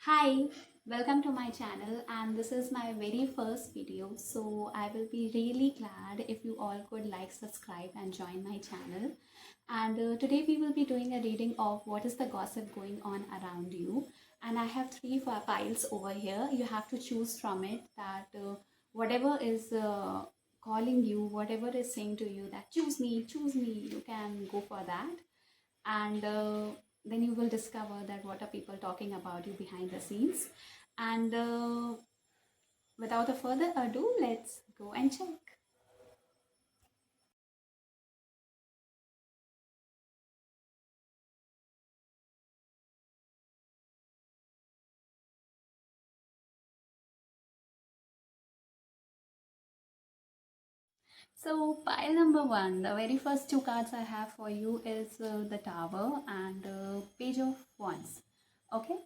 Hi, welcome to my channel, and this is my very first video, so I will be really glad if you all could like, subscribe and join my channel. And today we will be doing a reading of what is the gossip going on around you, and I have three files over here. You have to choose from it that whatever is calling you, whatever is saying to you that choose me, you can go for that. And then you will discover that what are people talking about you behind the scenes. And without a further ado, let's go and check. So pile number one, the very first two cards I have for you is the Tower and Page of Wands. Okay,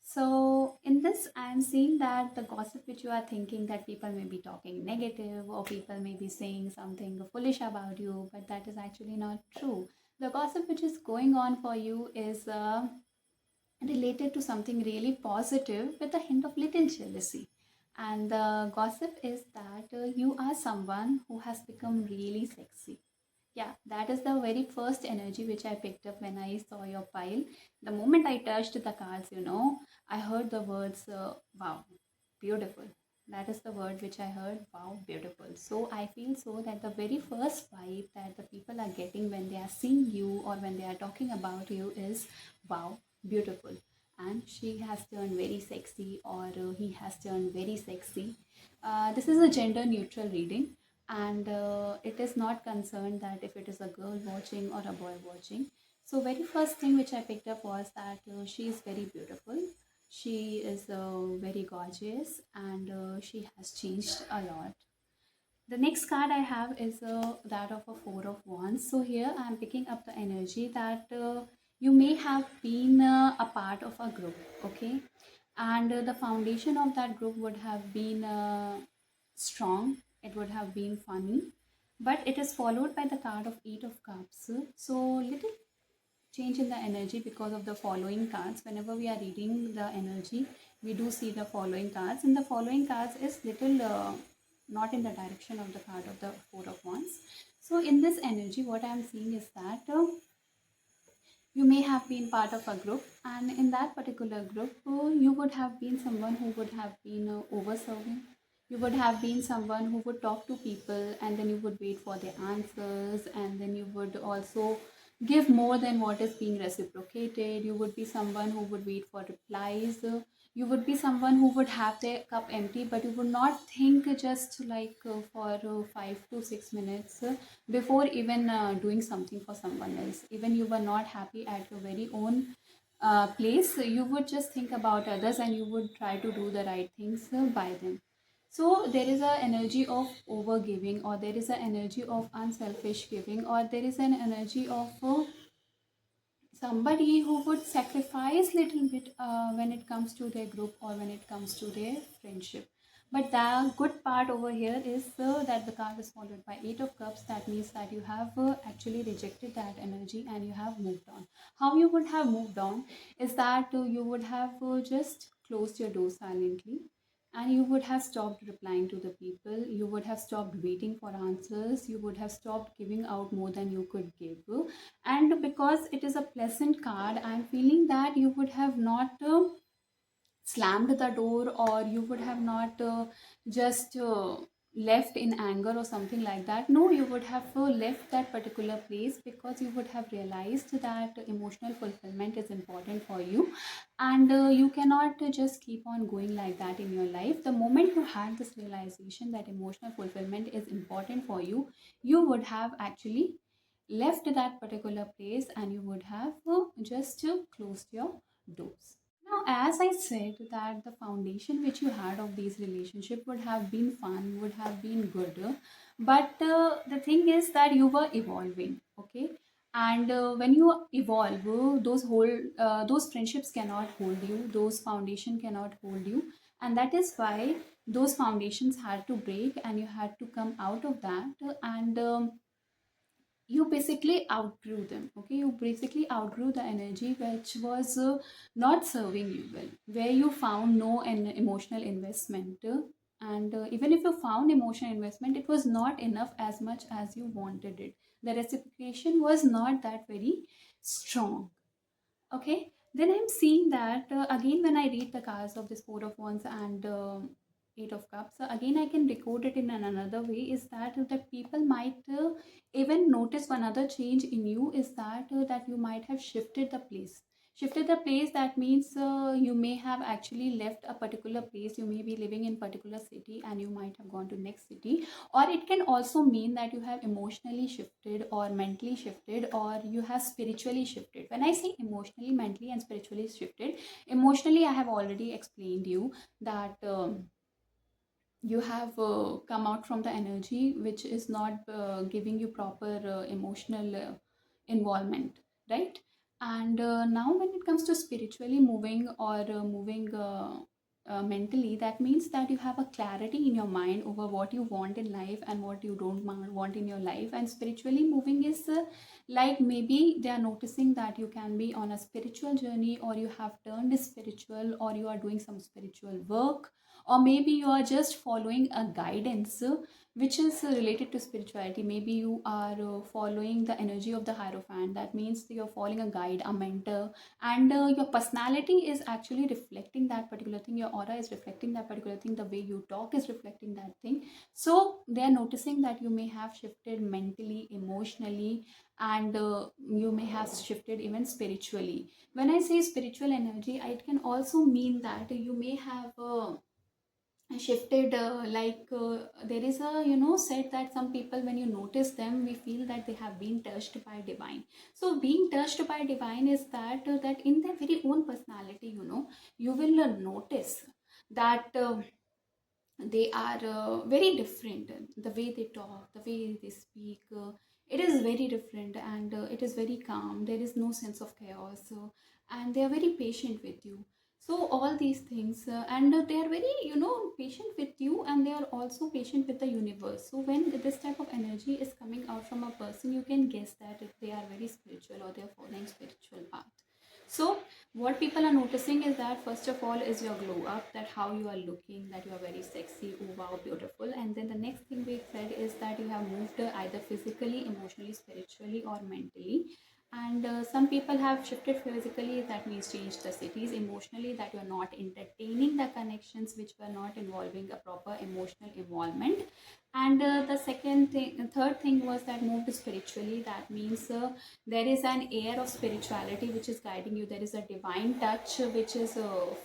so in this I am seeing that the gossip which you are thinking that people may be talking negative or people may be saying something foolish about you, but that is actually not true. The gossip which is going on for you is related to something really positive with a hint of little jealousy. And the gossip is that you are someone who has become really sexy. Yeah, that is the very first energy which I picked up when I saw your pile. The moment I touched the cards, I heard the words, wow, beautiful. That is the word which I heard, wow, beautiful. So I feel so that the very first vibe that the people are getting when they are seeing you or when they are talking about you is, wow, beautiful. And she has turned very sexy, or he has turned very sexy. This is a gender neutral reading, and it is not concerned that if it is a girl watching or a boy watching. So very first thing which I picked up was that she is very beautiful, she is very gorgeous, and she has changed a lot. The next card I have is that of a Four of Wands. So here I am picking up the energy that you may have been a part of a group, okay? And the foundation of that group would have been strong, it would have been funny, but it is followed by the card of Eight of Cups. So little change in the energy because of the following cards. Whenever we are reading the energy, we do see the following cards, and the following cards is little not in the direction of the card of the Four of Wands. So in this energy, what I am seeing is that you may have been part of a group, and in that particular group you would have been someone who would have been over serving. You would have been someone who would talk to people and then you would wait for their answers, and then you would also give more than what is being reciprocated. You would be someone who would wait for replies. You would be someone who would have their cup empty, but you would not think just like for 5 to 6 minutes before even doing something for someone else. Even you were not happy at your very own place, you would just think about others and you would try to do the right things by them. So there is an energy of over giving, or there is an energy of unselfish giving, or there is an energy of somebody who would sacrifice little bit when it comes to their group or when it comes to their friendship. But the good part over here is that the card is followed by Eight of Cups. That means that you have actually rejected that energy and you have moved on. How you would have moved on is that you would have just closed your door silently, and you would have stopped replying to the people. You would have stopped waiting for answers. You would have stopped giving out more than you could give. And because it is a pleasant card, I'm feeling that you would have not slammed the door, or you would have not just left in anger or something like that. No, you would have left that particular place because you would have realized that emotional fulfillment is important for you, and you cannot just keep on going like that in your life. The moment you had this realization that emotional fulfillment is important for you, you would have actually left that particular place and you would have just closed your doors. Now, as I said, that the foundation which you had of these relationship would have been fun, would have been good, but the thing is that you were evolving, okay? And when you evolve, those friendships cannot hold you, those foundation cannot hold you, and that is why those foundations had to break, and you had to come out of that. And you basically outgrew them. Okay, you basically outgrew the energy which was not serving you well, where you found no an emotional investment, and even if you found emotional investment, it was not enough as much as you wanted it. The reciprocation was not that very strong. Okay, then I'm seeing that again when I read the cards of this Four of Wands and Eight of Cups, again I can decode it in another way. Is that people might even notice one other change in you, is that you might have shifted the place. Shifted the place, that means you may have actually left a particular place. You may be living in particular city and you might have gone to next city, or it can also mean that you have emotionally shifted or mentally shifted, or you have spiritually shifted. When I say emotionally, mentally and spiritually shifted, emotionally I have already explained you that you have come out from the energy which is not giving you proper emotional involvement, right? And now when it comes to spiritually moving or moving mentally, that means that you have a clarity in your mind over what you want in life and what you don't want in your life. And spiritually moving is like maybe they are noticing that you can be on a spiritual journey, or you have turned spiritual, or you are doing some spiritual work, or maybe you are just following a guidance which is related to spirituality. Maybe you are following the energy of the hierophant. That means you're following a guide, a mentor, and your personality is actually reflecting that particular thing. Your aura is reflecting that particular thing. The way you talk is reflecting that thing. So they are noticing that you may have shifted mentally, emotionally, and you may have shifted even spiritually. When I say spiritual energy, it can also mean that you may have shifted there is a said that some people, when you notice them, we feel that they have been touched by divine. So being touched by divine is that in their very own personality, you will notice that they are very different. The way they talk, the way they speak, it is very different, and it is very calm. There is no sense of chaos, and they are very patient with you. So all these things, and they are very patient with you, and they are also patient with the universe. So when this type of energy is coming out from a person, you can guess that if they are very spiritual or they are following spiritual path. So what people are noticing is that first of all is your glow up, that how you are looking, that you are very sexy, oh wow, beautiful. And then the next thing we said is that you have moved either physically, emotionally, spiritually, or mentally. And some people have shifted physically, that means changed the cities. Emotionally, that you are not entertaining the connections which were not involving a proper emotional involvement. And the third thing was that moved spiritually. That means there is an air of spirituality which is guiding you. There is a divine touch which is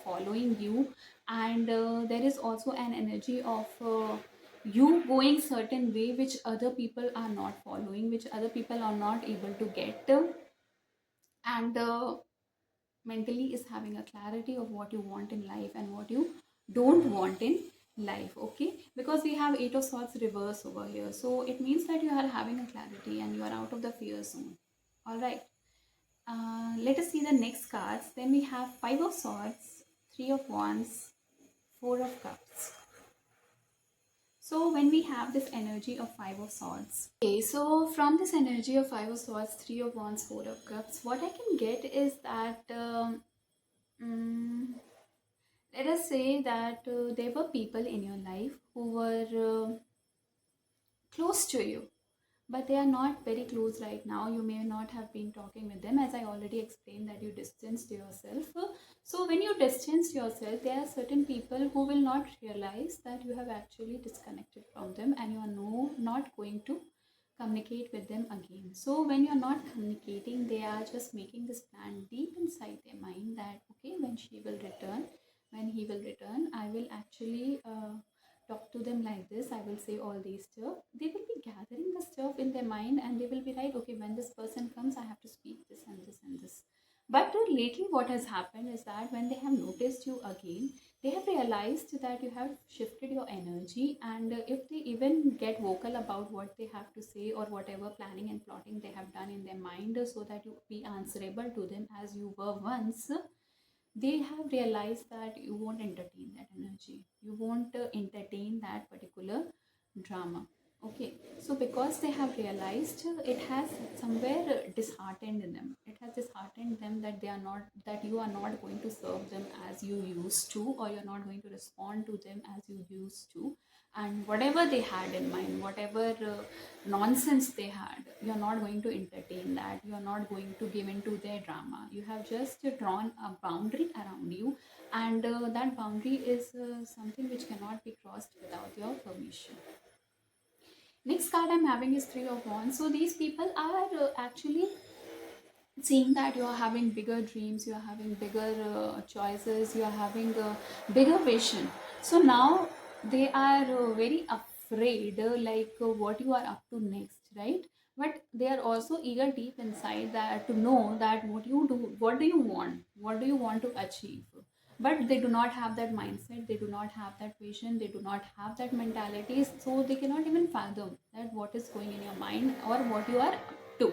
following you, and there is also an energy of you going certain way which other people are not following, which other people are not able to get, and mentally is having a clarity of what you want in life and what you don't want in life. Okay, because we have Eight of Swords reverse over here, so it means that you are having a clarity and you are out of the fear zone. All right, let us see the next cards. Then we have Five of Swords, Three of Wands, Four of Cups. So when we have this energy of Five of Swords, okay, so from this energy of Five of Swords, Three of Wands, Four of Cups, what I can get is that mm, let us say that there were people in your life who were close to you, but they are not very close right now. You may not have been talking with them, as I already explained that you distanced yourself. So when you distance yourself, there are certain people who will not realize that you have actually disconnected from them, and you are not going to communicate with them again. So when you are not communicating, they are just making this plan deep inside their mind that okay, when she will return, when he will return, I will actually talk to them like this. I will say all these stuff. They will be gathering the stuff in their mind, and they will be like, okay, when this person comes, I have to speak this and this and this. But lately, what has happened is that when they have noticed you again, they have realized that you have shifted your energy, and if they even get vocal about what they have to say or whatever planning and plotting they have done in their mind, so that you be answerable to them as you were once, they have realized that you won't entertain that energy. You won't entertain that particular drama. Okay, so because they have realized, it has somewhere disheartened them. It has disheartened them that they are not, that you are not going to serve them as you used to, or you're not going to respond to them as you used to. And whatever they had in mind, whatever nonsense they had, you're not going to entertain that. You're not going to give into their drama. You have just drawn a boundary around you, and that boundary is something which cannot be crossed without your permission. Next card I'm having is Three of Wands. So these people are actually seeing that you are having bigger dreams, you are having bigger choices, you are having a bigger vision. So now they are very afraid, what you are up to next, right? But they are also eager deep inside that to know that what you do, what do you want, what do you want to achieve. But they do not have that mindset, they do not have that vision, they do not have that mentality, so they cannot even fathom that what is going in your mind or what you are up to.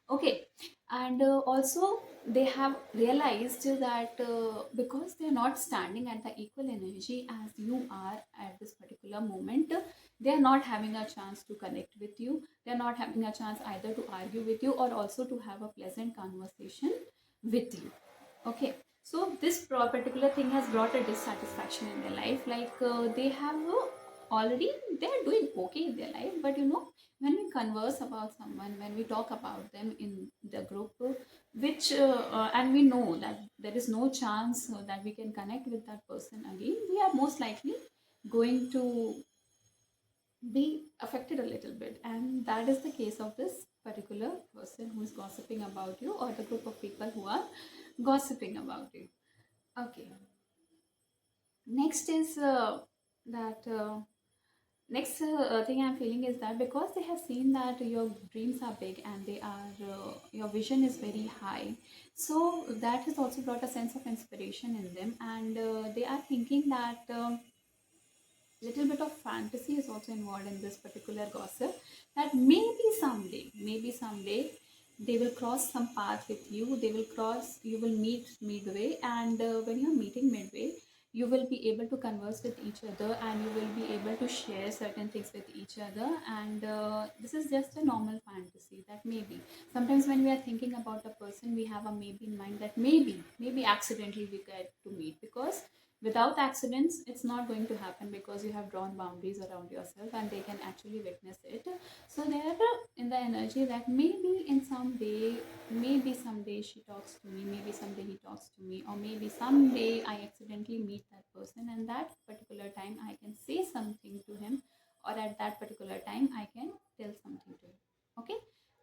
Okay, and also they have realized that because they are not standing at the equal energy as you are at this particular moment, they are not having a chance to connect with you. They are not having a chance either to argue with you or also to have a pleasant conversation with you. Okay, so this particular thing has brought a dissatisfaction in their life. They have already, they are doing okay in their life, but when we converse about someone, when we talk about them in the group, and we know that there is no chance that we can connect with that person again, we are most likely going to be affected a little bit. And that is the case of this particular person who is gossiping about you, or the group of people who are gossiping about you. Okay, next is that. Next thing I'm feeling is that because they have seen that your dreams are big and they are your vision is very high, so that has also brought a sense of inspiration in them, and they are thinking that little bit of fantasy is also involved in this particular gossip, that maybe someday they will cross some path with you, you will meet midway, and when you're meeting midway, you will be able to converse with each other, and you will be able to share certain things with each other. And this is just a normal fantasy, that maybe sometimes when we are thinking about a person, we have a maybe in mind, that maybe accidentally we get to meet, because without accidents it's not going to happen, because you have drawn boundaries around yourself and they can actually witness it. So they are in the energy that maybe someday she talks to me, maybe someday he talks to me, or maybe someday I accidentally meet that person, and that particular time I can say something to him, or at that particular time I can tell something to him. Okay,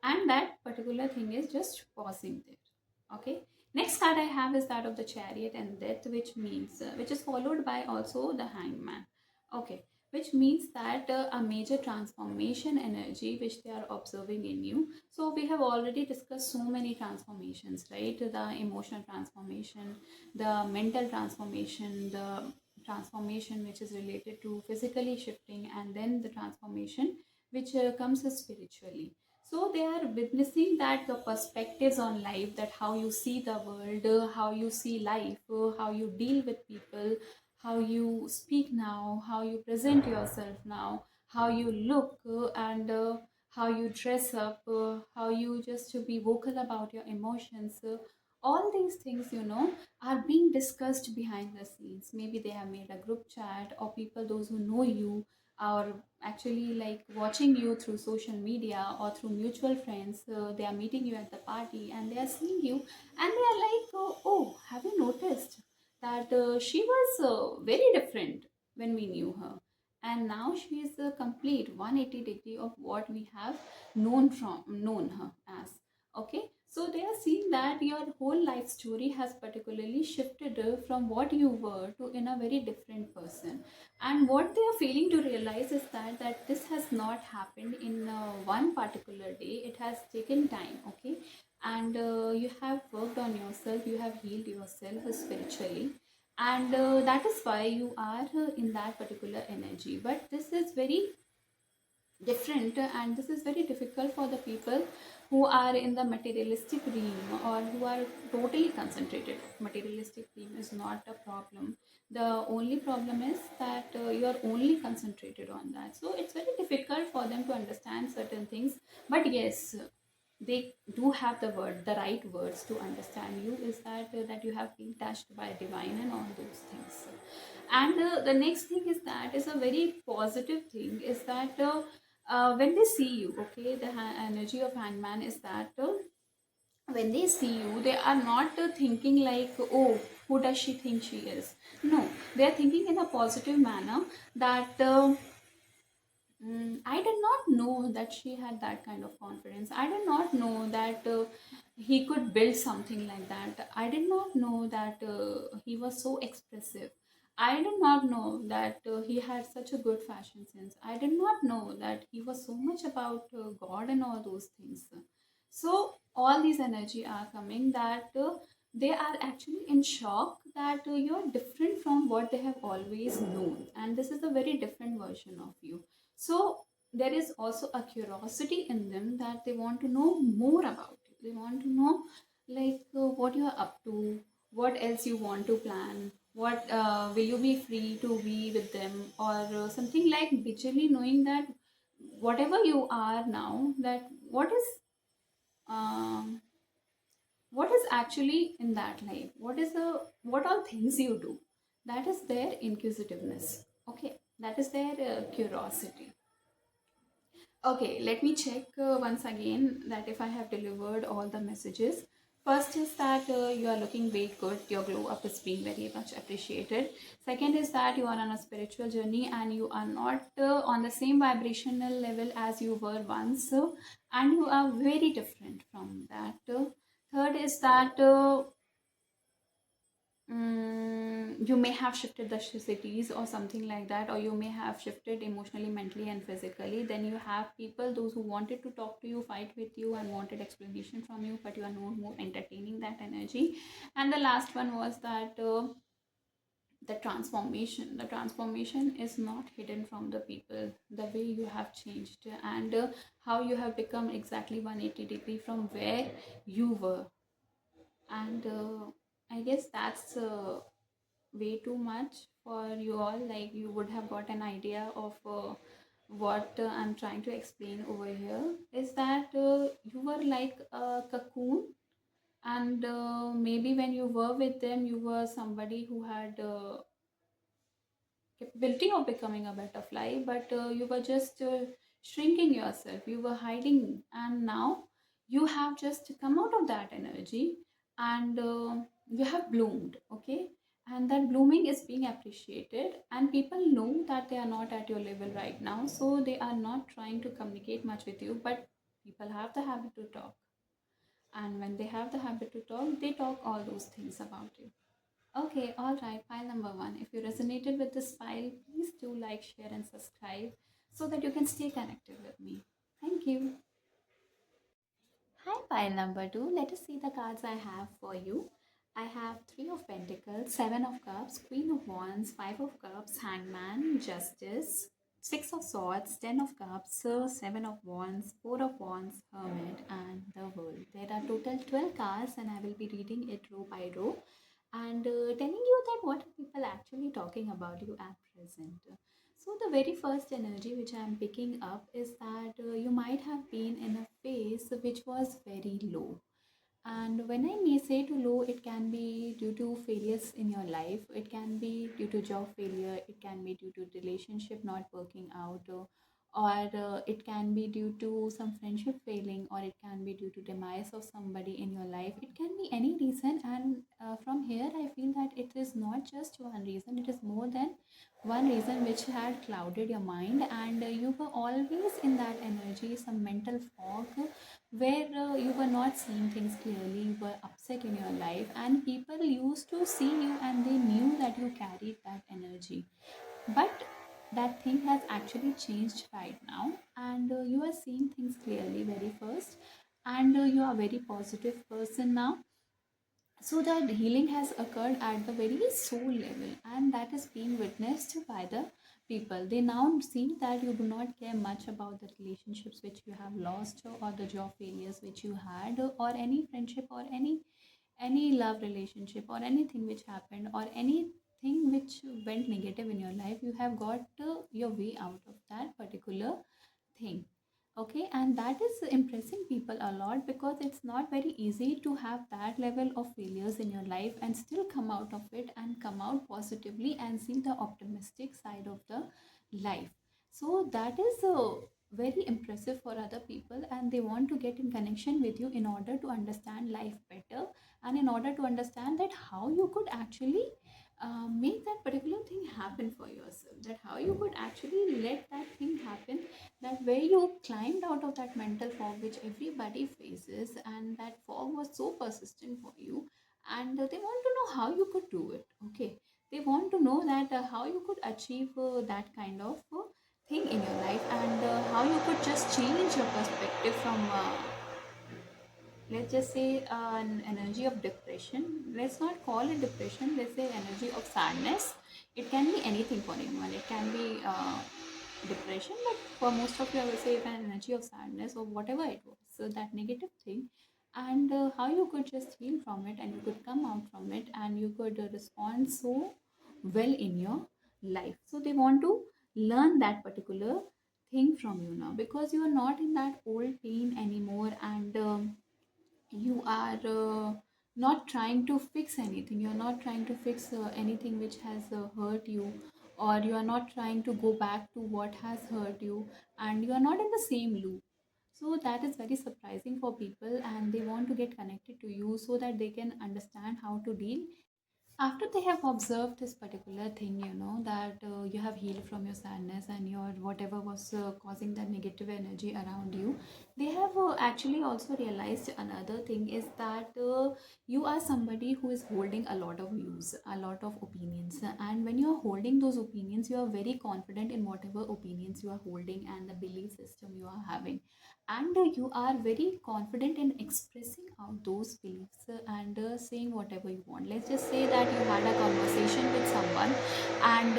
and that particular thing is just pausing there. Okay, next card I have is that of the Chariot and Death, which is followed by also the Hangman. Okay, which means that a major transformation energy which they are observing in you. So we have already discussed so many transformations, right? The emotional transformation, the mental transformation, the transformation which is related to physically shifting, and then the transformation which comes spiritually. So they are witnessing that the perspectives on life, that how you see the world, how you see life, how you deal with people, how you speak now, how you present yourself now, how you look, and how you dress up, how you just to be vocal about your emotions. All these things, are being discussed behind the scenes. Maybe they have made a group chat, or people, those who know you, are actually like watching you through social media or through mutual friends. They are meeting you at the party and they are seeing you, and they are like, oh, have you noticed that she was very different when we knew her, and now she is a complete 180-degree of what we have known her as. Okay, so they are seeing that your whole life story has particularly shifted from what you were to in a very different person. And what they are failing to realize is that this has not happened in one particular day. It has taken time. Okay, and you have worked on yourself, you have healed yourself spiritually, and that is why you are in that particular energy. But this is very different, and this is very difficult for the people who are in the materialistic realm, or who are totally concentrated. Materialistic realm is not a problem. The only problem is that you are only concentrated on that, so it's very difficult for them to understand certain things. But yes, they do have the right words to understand you, is that you have been touched by divine and all those things. And the next thing is that is a very positive thing, is that when they see you, okay, the energy of hangman is that when they see you, they are not thinking like, oh, who does she think she is? No, they are thinking in a positive manner that I did not know that she had that kind of confidence. I did not know that he could build something like that. I did not know that he was so expressive. I did not know that he had such a good fashion sense. I did not know that he was so much about God and all those things. So all these energy are coming that they are actually in shock that you're different from what they have always known, and this is a very different version of you. So there is also a curiosity in them that they want to know more about you. They want to know like what you are up to, what else you want to plan, what will you be free to be with them, or something like visually knowing that whatever you are now, that um, what is actually in that life, what all things you do, that is their inquisitiveness. Okay, that is their curiosity. Okay, let me check once again that if I have delivered all the messages. First is that you are looking very good, your glow up is being very much appreciated. Second is that you are on a spiritual journey and you are not on the same vibrational level as you were once, and you are very different from that. Third is that you may have shifted the cities or something like that, or you may have shifted emotionally, mentally, and physically. Then you have people, those who wanted to talk to you, fight with you, and wanted explanation from you, but you are no more entertaining that energy. And the last one was that the transformation is not hidden from the people, the way you have changed, and how you have become exactly 180-degree from where you were. And I guess that's way too much for you all. Like, you would have got an idea of what I'm trying to explain over here, is that you were like a cocoon, and maybe when you were with them, you were somebody who had capability of becoming a butterfly, but you were just shrinking yourself, you were hiding, and now you have just come out of that energy, and you have bloomed, okay? And that blooming is being appreciated, and people know that they are not at your level right now, so they are not trying to communicate much with you, but people have the habit to talk, and when they have the habit to talk, they talk all those things about you. Okay, all right, file number one. If you resonated with this file, please do like, share, and subscribe so that you can stay connected with me. Thank you. Hi, pile number two. Let us see the cards I have for you. I have Three of Pentacles, Seven of Cups, Queen of Wands, Five of Cups, Hangman, Justice, Six of Swords, Ten of Cups, Seven of Wands, Four of Wands, Hermit, and the World. There are total 12 cards, and I will be reading it row by row and telling you that what are people actually talking about you at present. So the very first energy which I am picking up is that you might have been in a phase which was very low. And when I may say to low, it can be due to failures in your life, it can be due to job failure, it can be due to relationship not working out, or it can be due to some friendship failing, or it can be due to demise of somebody in your life. It can be any reason, and from here I feel that it is not just one reason, it is more than one reason which had clouded your mind, and you were always in that energy, some mental fog, where you were not seeing things clearly, you were upset in your life, and people used to see you and they knew that you carried that energy. But that thing has actually changed right now, and you are seeing things clearly very first, and you are a very positive person now. So that healing has occurred at the very soul level, and that is being witnessed by the people. They now see that you do not care much about the relationships which you have lost, or the job failures which you had, or any friendship, or any love relationship, or anything which happened, or anything thing which went negative in your life, you have got your way out of that particular thing. Okay, and that is impressing people a lot, because it's not very easy to have that level of failures in your life and still come out of it and come out positively and see the optimistic side of the life. So that is very impressive for other people, and they want to get in connection with you in order to understand life better, and in order to understand that how you could actually make that particular thing happen for yourself, that how you could actually let that thing happen, that where you climbed out of that mental fog which everybody faces, and that fog was so persistent for you, and they want to know how you could do it. Okay, they want to know that how you could achieve that kind of thing in your life, and how you could just change your perspective from let's just say an energy of depression. Let's not call it depression, let's say energy of sadness. It can be anything for anyone. It can be depression, but for most of you I will say an energy of sadness or whatever it was, so that negative thing, and how you could just heal from it, and you could come out from it, and you could respond so well in your life. So they want to learn that particular thing from you now, because you are not in that old pain anymore, and you are not trying to fix anything. You're not trying to fix anything which has hurt you, or you are not trying to go back to what has hurt you, and you are not in the same loop. So that is very surprising for people, and they want to get connected to you so that they can understand how to deal after they have observed this particular thing, that you have healed from your sadness and your whatever was causing that negative energy around you. They have actually also realized another thing is that you are somebody who is holding a lot of views, a lot of opinions, and when you are holding those opinions, you are very confident in whatever opinions you are holding and the belief system you are having, and you are very confident in expressing out those beliefs and saying whatever you want. Let's just say that you had a conversation with someone, and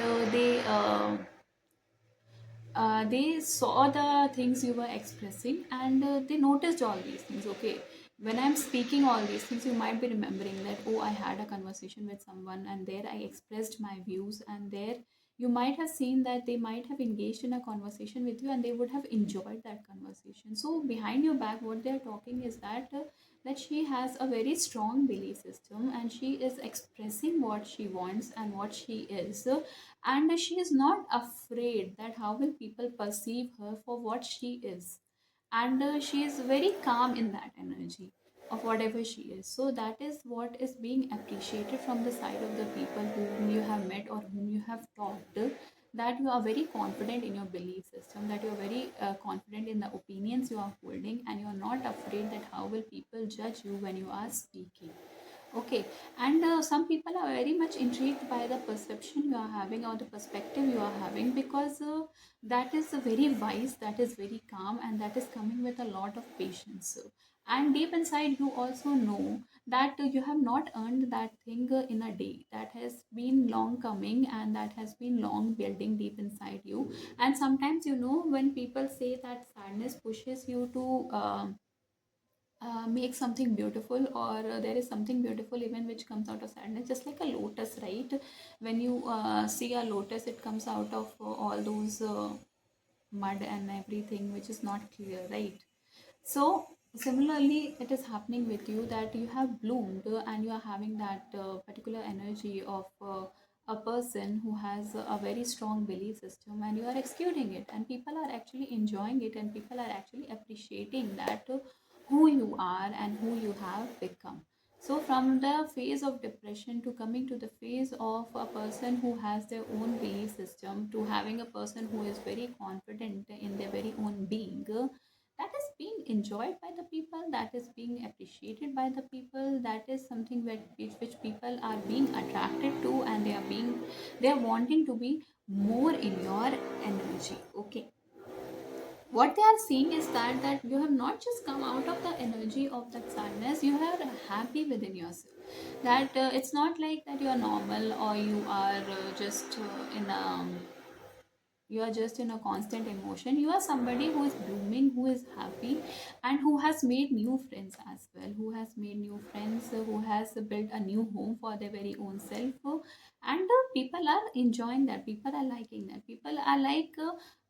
they saw the things you were expressing, and they noticed all these things. Okay, when I'm speaking all these things, you might be remembering that, oh, I had a conversation with someone, and there I expressed my views, and there you might have seen that they might have engaged in a conversation with you, and they would have enjoyed that conversation. So behind your back, what they're talking is that that she has a very strong belief system, and she is expressing what she wants and what she is, and she is not afraid that how will people perceive her for what she is, and she is very calm in that energy of whatever she is. So that is what is being appreciated from the side of the people whom you have met or whom you have talked, that you are very confident in your belief system, that you are very confident in the opinions you are holding, and you are not afraid that how will people judge you when you are speaking. Okay, and some people are very much intrigued by the perception you are having or the perspective you are having, because that is very wise, that is very calm, and that is coming with a lot of patience. And deep inside, you also know that you have not earned that thing in a day. That has been long coming, and that has been long building deep inside you. And sometimes, when people say that sadness pushes you to make something beautiful, or there is something beautiful even which comes out of sadness, just like a lotus, right? When you see a lotus, it comes out of all those mud and everything which is not clear, right? So similarly, it is happening with you, that you have bloomed and you are having that particular energy of a person who has a very strong belief system, and you are executing it, and people are actually enjoying it, and people are actually appreciating that who you are and who you have become. So from the phase of depression to coming to the phase of a person who has their own belief system, to having a person who is very confident in their very own being, that is being enjoyed by the people, that is being appreciated by the people, that is something which people are being attracted to, and they are wanting to be more in your energy. Okay, what they are seeing is that you have not just come out of the energy of that sadness, you are happy within yourself, that it's not like that you are normal, or you are just in a You are just in a constant emotion. You are somebody who is blooming, who is happy, and who has made new friends as well, who has made new friends, who has built a new home for their very own self. And people are enjoying that, people are liking that, people are like,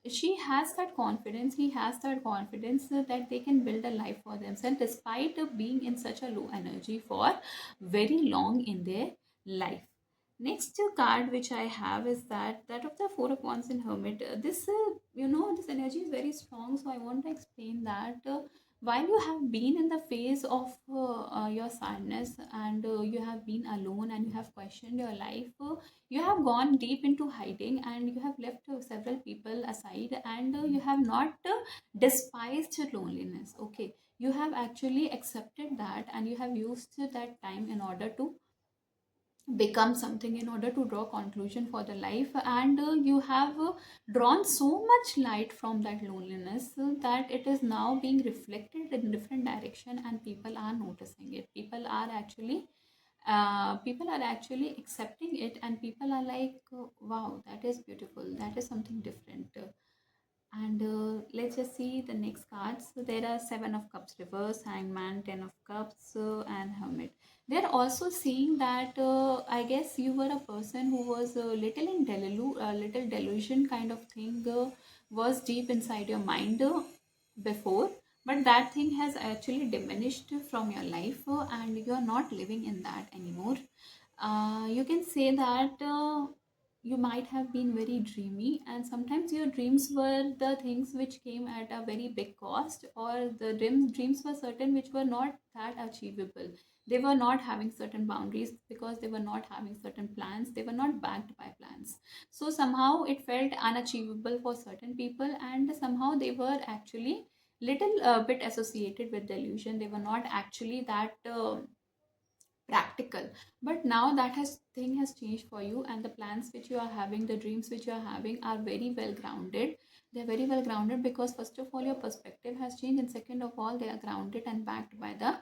she has that confidence, he has that confidence, that they can build a life for themselves despite being in such a low energy for very long in their life. Next card which I have is that of the Four of Wands in Hermit. This this energy is very strong, so I want to explain that while you have been in the phase of your sadness, and you have been alone and you have questioned your life, you have gone deep into hiding and you have left several people aside, and you have not despised loneliness. Okay, you have actually accepted that, and you have used that time in order to become something, in order to draw conclusion for the life, and you have drawn so much light from that loneliness, that it is now being reflected in different direction, and people are noticing it, people are actually accepting it, and people are like, wow, that is beautiful, that is something different. And let's just see the next cards. So there are Seven of Cups reverse, Hangman, Ten of Cups, and Hermit. They're also seeing that I guess you were a person who was a little in little delusion kind of thing, was deep inside your mind before, but that thing has actually diminished from your life, and you are not living in that anymore. You can say that you might have been very dreamy, and sometimes your dreams were the things which came at a very big cost, or the dreams were certain which were not that achievable. They were not having certain boundaries because they were not having certain plans, they were not backed by plans. So somehow it felt unachievable for certain people, and somehow they were actually little bit associated with delusion. They were not actually that practical. But now that has thing has changed for you, and the plans which you are having, the dreams which you are having, are very well grounded. They're very well grounded because first of all your perspective has changed, and second of all they are grounded and backed by the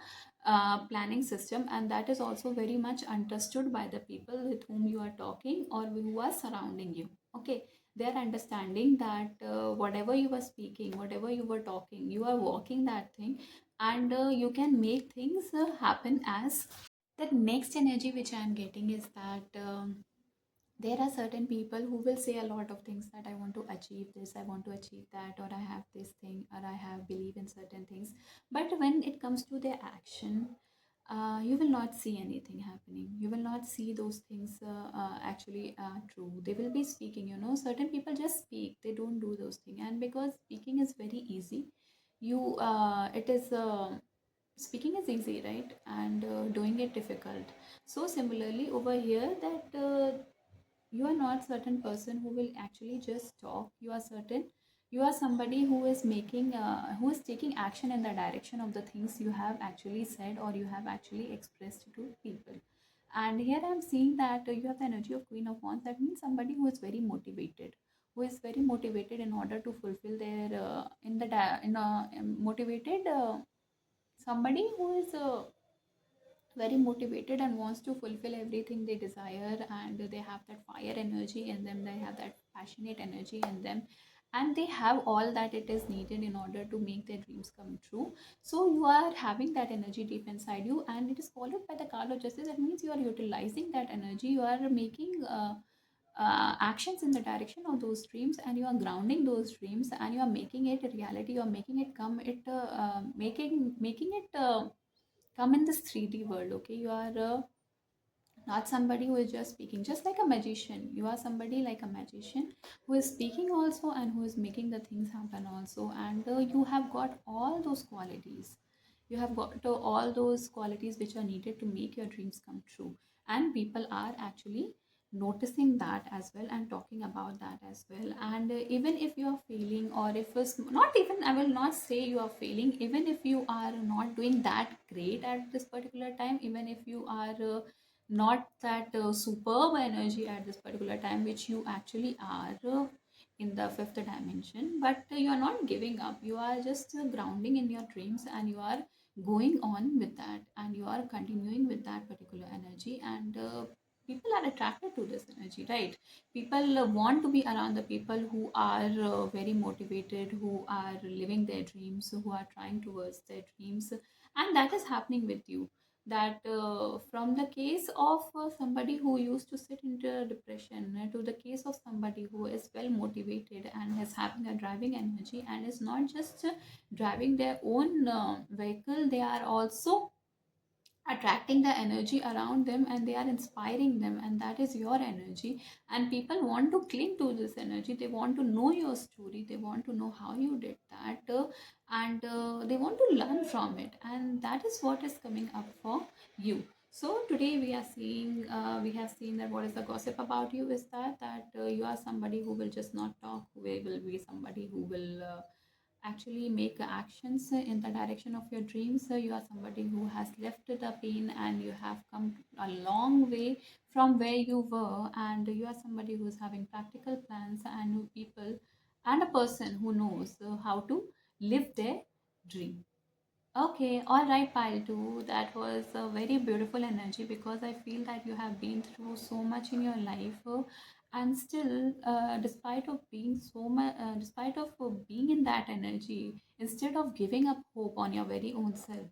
planning system, and that is also very much understood by the people with whom you are talking or who are surrounding you. Okay, they are understanding that whatever you were speaking, whatever you were talking, you are walking that thing, and you can make things happen. As the next energy which I am getting is that there are certain people who will say a lot of things, that I want to achieve this, I want to achieve that, or I have this thing, or I have believe in certain things. But when it comes to their action, you will not see anything happening. You will not see those things actually true. They will be speaking, certain people just speak, they don't do those things. And because speaking is very easy, you it is speaking is easy, right? And doing it difficult. So similarly over here, that you are not certain person who will actually just talk. You are certain, you are somebody who is making who is taking action in the direction of the things you have actually said or you have actually expressed to people. And here I'm seeing that you have the energy of Queen of Wands. That means somebody who is very motivated, who is very motivated in order to fulfill their in the in a motivated somebody who is very motivated and wants to fulfill everything they desire, and they have that fire energy in them, they have that passionate energy in them, and they have all that it is needed in order to make their dreams come true. So you are having that energy deep inside you, and it is followed by the card of justice. That means you are utilizing that energy, you are making actions in the direction of those dreams, and you are grounding those dreams, and you are making it a reality, you are making it come it making it come in this 3D world. Okay, you are not somebody who is just speaking just like a magician. You are somebody like a magician who is speaking also, and who is making the things happen also. And you have got all those qualities, you have got all those qualities which are needed to make your dreams come true. And people are actually noticing that as well, and talking about that as well. And even if you are failing, or if it's not, even I will not say you are failing, even if you are not doing that great at this particular time, even if you are not that superb energy at this particular time, which you actually are in the fifth dimension, but you are not giving up. You are just grounding in your dreams, and you are going on with that, and you are continuing with that particular energy. And people are attracted to this energy, right? People want to be around the people who are very motivated, who are living their dreams, who are trying towards their dreams, and that is happening with you. That from the case of somebody who used to sit into depression to the case of somebody who is well motivated and is having a driving energy and is not just driving their own vehicle, they are also attracting the energy around them and they are inspiring them, and that is your energy. And people want to cling to this energy, they want to know your story, they want to know how you did that, and they want to learn from it, and that is what is coming up for you. So today we are seeing we have seen that what is the gossip about you is that you are somebody who will just not talk, who will be somebody who will actually make actions in the direction of your dreams. You are somebody who has left the pain and you have come a long way from where you were, and you are somebody who is having practical plans and people and a person who knows how to live their dream. Okay, all right, Pile 2. That was a very beautiful energy because I feel that you have been through so much in your life, and still, despite of being so much, despite of being in that energy, instead of giving up hope on your very own self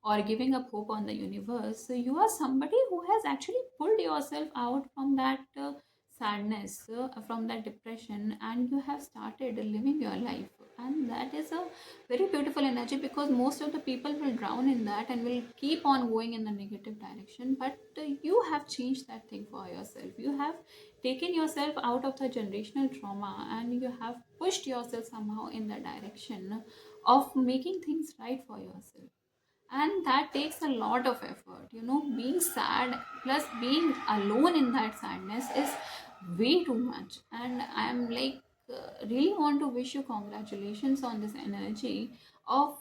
or giving up hope on the universe, you are somebody who has actually pulled yourself out from that sadness, from that depression, and you have started living your life, and that is a very beautiful energy because most of the people will drown in that and will keep on going in the negative direction, but you have changed that thing for yourself. You have taken yourself out of the generational trauma and you have pushed yourself somehow in the direction of making things right for yourself, and that takes a lot of effort. You know, being sad plus being alone in that sadness is way too much, and I'm like really want to wish you congratulations on this energy of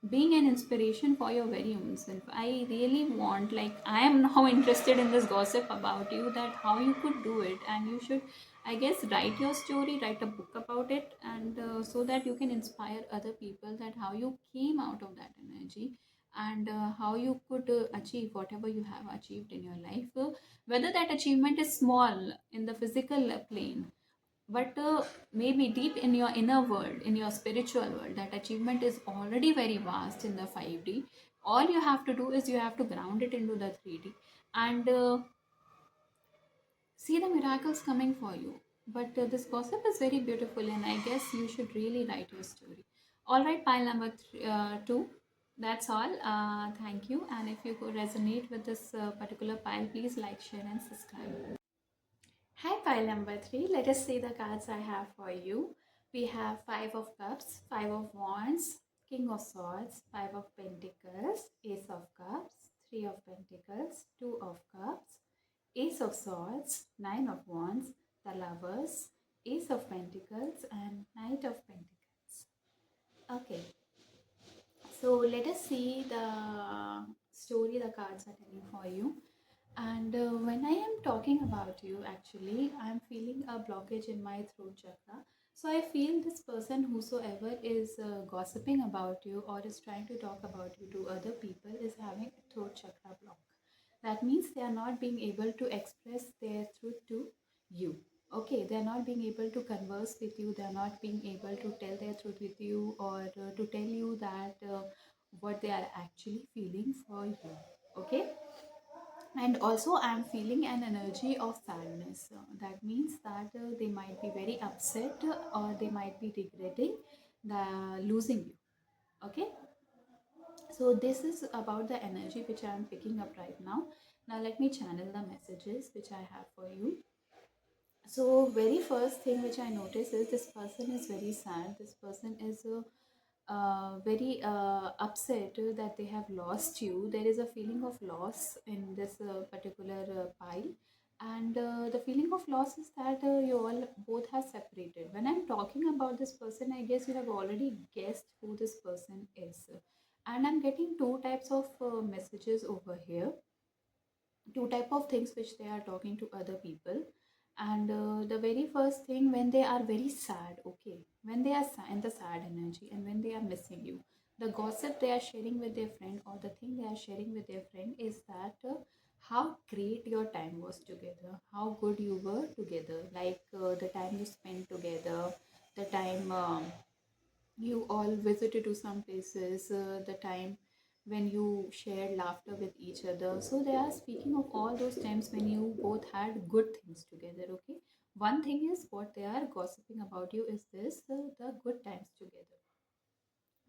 being an inspiration for your very own self. I really want, like, I am now interested in this gossip about you, that how you could do it, and you should, I guess, write your story, write a book about it, and so that you can inspire other people that how you came out of that energy, and how you could achieve whatever you have achieved in your life, whether that achievement is small in the physical plane, but maybe deep in your inner world, in your spiritual world, that achievement is already very vast in the 5D. All you have to do is you have to ground it into the 3D and see the miracles coming for you. But this gossip is very beautiful, and I guess you should really write your story. All right, pile number 2. That's all. Thank you. And if you could resonate with this particular pile, please like, share, and subscribe. Hi, pile number 3. Let us see the cards I have for you. We have Five of Cups, Five of Wands, King of Swords, Five of Pentacles, Ace of Cups, Three of Pentacles, Two of Cups, Ace of Swords, Nine of Wands, the Lovers, Ace of Pentacles, and Knight of Pentacles. Okay, so let us see the story the cards are telling for you. And when I am talking about you, actually, I am feeling a blockage in my throat chakra. So I feel this person, whosoever is gossiping about you or is trying to talk about you to other people, is having a throat chakra block. That means they are not being able to express their truth to you. Okay, they are not being able to converse with you, they are not being able to tell their truth with you, or to tell you that what they are actually feeling for you. Okay, and also I'm feeling an energy of sadness. That means that they might be very upset, or they might be regretting the losing you. Okay, so this is about the energy which I'm picking up right now. Now let me channel the messages which I have for you. So very first thing which I notice is this person is very sad. This person is very upset that they have lost you. There is a feeling of loss in this particular pile, and the feeling of loss is that you all both have separated. When I'm talking about this person, I guess you have already guessed who this person is, and I'm getting two types of messages over here, two type of things which they are talking to other people. And the very first thing, when they are very sad, okay, when they are in the sad energy and when they are missing you, the gossip they are sharing with their friend, or the thing they are sharing with their friend, is that how great your time was together, how good you were together, like the time you spent together, the time you all visited to some places, the time when you shared laughter with each other. So they are speaking of all those times when you both had good things together. Okay, one thing is what they are gossiping about you is this, the good times together.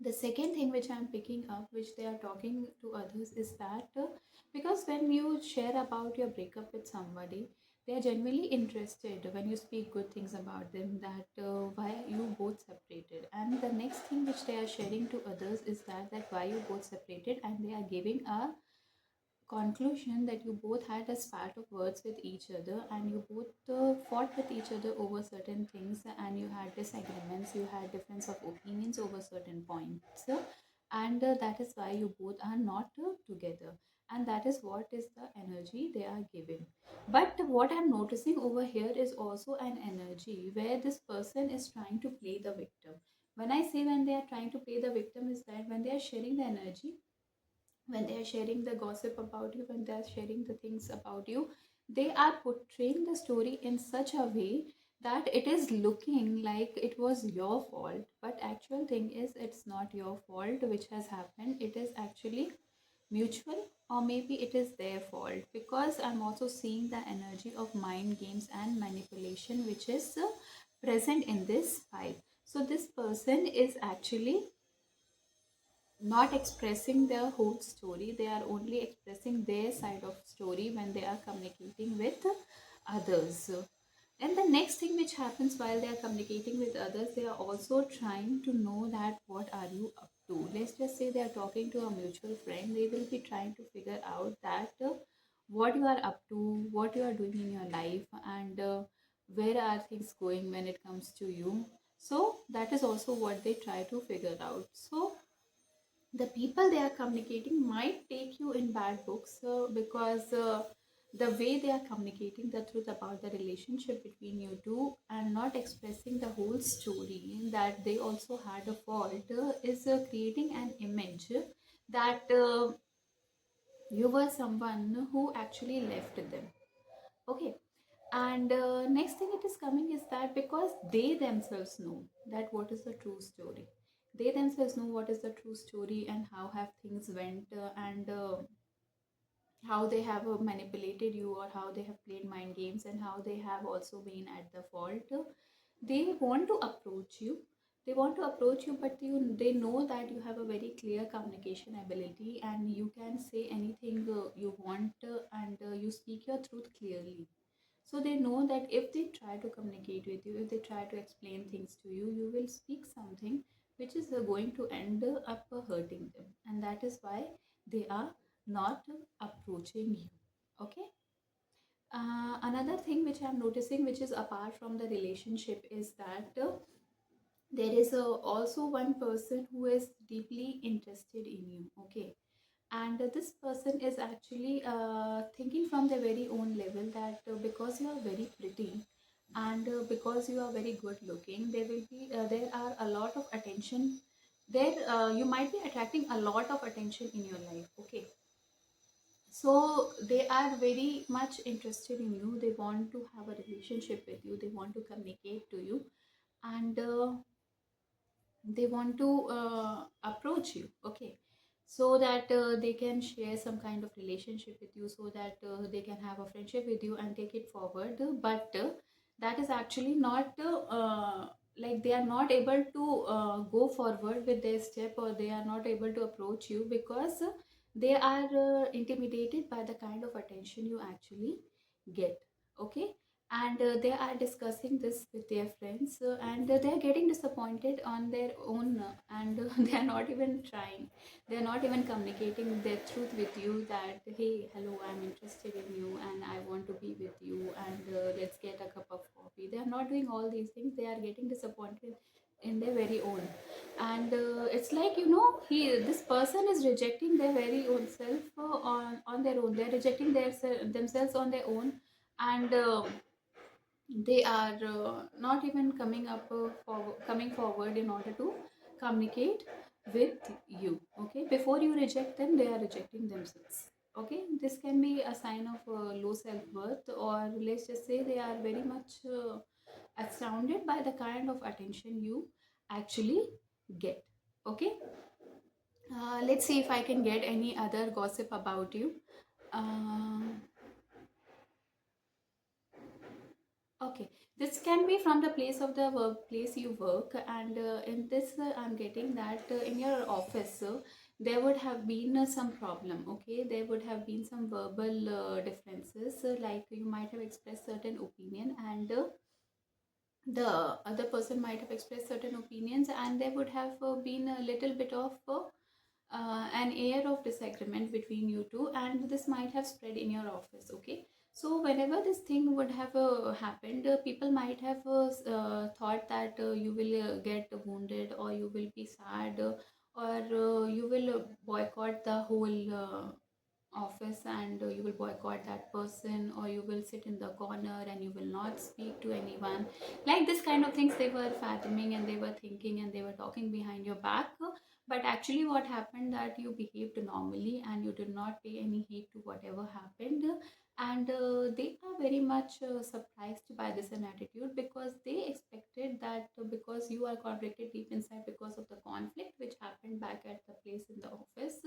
The second thing which I'm picking up, which they are talking to others, is that because when you share about your breakup with somebody, they are genuinely interested when you speak good things about them, that why you both separated. And the next thing which they are sharing to others is that why you both separated, and they are giving a conclusion that you both had a spat of words with each other, and you both fought with each other over certain things, and you had disagreements, you had difference of opinions over certain points, and that is why you both are not together, and that is what is the energy they are giving. But what I'm noticing over here is also an energy where this person is trying to play the victim. When I say when they are trying to play the victim, is that when they are sharing the energy, when they are sharing the gossip about you, when they are sharing the things about you, they are portraying the story in such a way that it is looking like it was your fault, but actual thing is it's not your fault which has happened, it is actually mutual, or maybe it is their fault, because I'm also seeing the energy of mind games and manipulation which is present in this file. So this person is actually not expressing their whole story, they are only expressing their side of story when they are communicating with others. And the next thing which happens while they are communicating with others, they are also trying to know that what are you up to. Let's just say they are talking to a mutual friend, they will be trying to figure out that what you are up to, what you are doing in your life, and where are things going when it comes to you. So that is also what they try to figure out. So the people they are communicating might take you in bad books, because the way they are communicating the truth about the relationship between you two and not expressing the whole story that they also had a fault, is creating an image that you were someone who actually left them. Okay, and next thing it is coming is that because they themselves know that what is the true story, they themselves know what is the true story and how have things went, and how they have manipulated you, or how they have played mind games, and how they have also been at the fault. They want to approach you, but they know that you have a very clear communication ability, and you can say anything you want, and you speak your truth clearly. So they know that if they try to communicate with you, if they try to explain things to you, you will speak something which is going to end up hurting them. And that is why they are not approaching you. Okay. Another thing which I'm noticing, which is apart from the relationship, is that there is also one person who is deeply interested in you. Okay, and this person is actually thinking from their very own level that because you are very pretty, and because you are very good looking, there are a lot of attention there, you might be attracting a lot of attention in your life. Okay, so they are very much interested in you, they want to have a relationship with you, they want to communicate to you, and they want to approach you. Okay, so that they can share some kind of relationship with you, so that they can have a friendship with you and take it forward, but that is actually not like they are not able to go forward with their step, or they are not able to approach you because they are intimidated by the kind of attention you actually get. Okay, and they are discussing this with their friends, and they are getting disappointed on their own, and they are not even trying, they are not even communicating their truth with you that hey, hello, I'm interested in you and I want to be with you, and let's get a cup of coffee. They are not doing all these things, they are getting disappointed in their very own. And it's like, this person is rejecting their very own self, on their own, they're rejecting themselves on their own, and they are not even coming forward in order to communicate with you. Okay, before you reject them, they are rejecting themselves. Okay, this can be a sign of low self-worth, or let's just say they are very much astounded by the kind of attention you actually get. Okay, let's see if I can get any other gossip about you. uh, Okay, this can be from the place of the workplace you work, and in this, I'm getting that in your office, there would have been some problem. Okay, there would have been some verbal differences, like you might have expressed certain opinion, and the other person might have expressed certain opinions, and there would have been a little bit of an air of disagreement between you two, and this might have spread in your office. Okay, so whenever this thing would have happened, people might have thought that you will get wounded, or you will be sad, or you will boycott the whole office, and you will boycott that person, or you will sit in the corner and you will not speak to anyone. Like this kind of things they were fathoming, and they were thinking, and they were talking behind your back. But actually what happened, that you behaved normally and you did not pay any heed to whatever happened. And they are very much surprised by this an attitude, because they expected that because you are conflicted deep inside because of the conflict which happened back at the place in the office,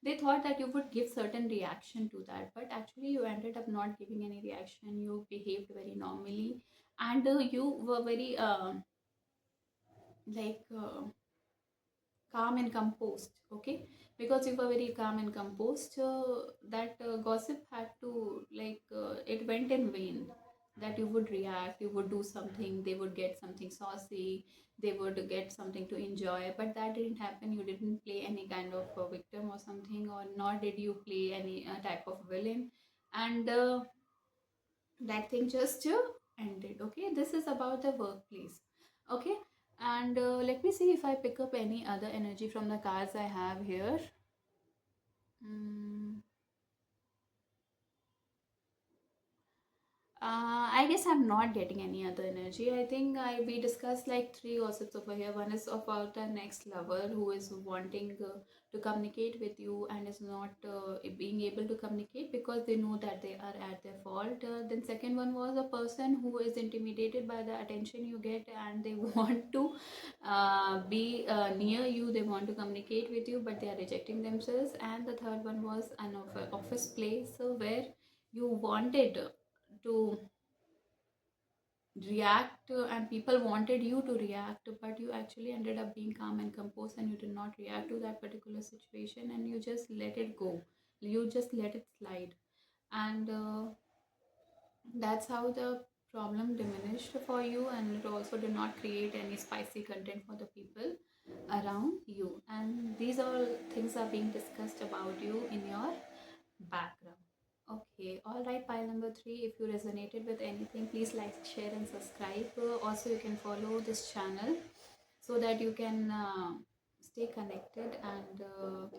they thought that you would give certain reaction to that, but actually you ended up not giving any reaction. You behaved very normally, and you were very like calm and composed. Okay, because you were very calm and composed, that gossip had to, like, it went in vain, that you would react, you would do something, they would get something saucy, they would get something to enjoy, but that didn't happen. You didn't play any kind of victim or something, or nor did you play any type of villain, and that thing just ended. Okay, this is about the workplace. Okay, and let me see if I pick up any other energy from the cards I have here. Mm. I guess I'm not getting any other energy. I think we discussed like three gossips over here. One is about a next lover who is wanting to communicate with you and is not being able to communicate because they know that they are at their fault. Then second one was a person who is intimidated by the attention you get, and they want to be near you. They want to communicate with you, but they are rejecting themselves. And the third one was an office place where you wanted to react, and people wanted you to react, but you actually ended up being calm and composed, and you did not react to that particular situation, and you just let it go, you just let it slide. And that's how the problem diminished for you, and it also did not create any spicy content for the people around you. And these all things are being discussed about you in your background. Okay, all right, pile number three. If you resonated with anything, please like, share, and subscribe. Also, you can follow this channel so that you can stay connected and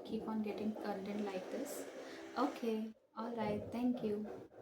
keep on getting content like this. Okay, all right, thank you.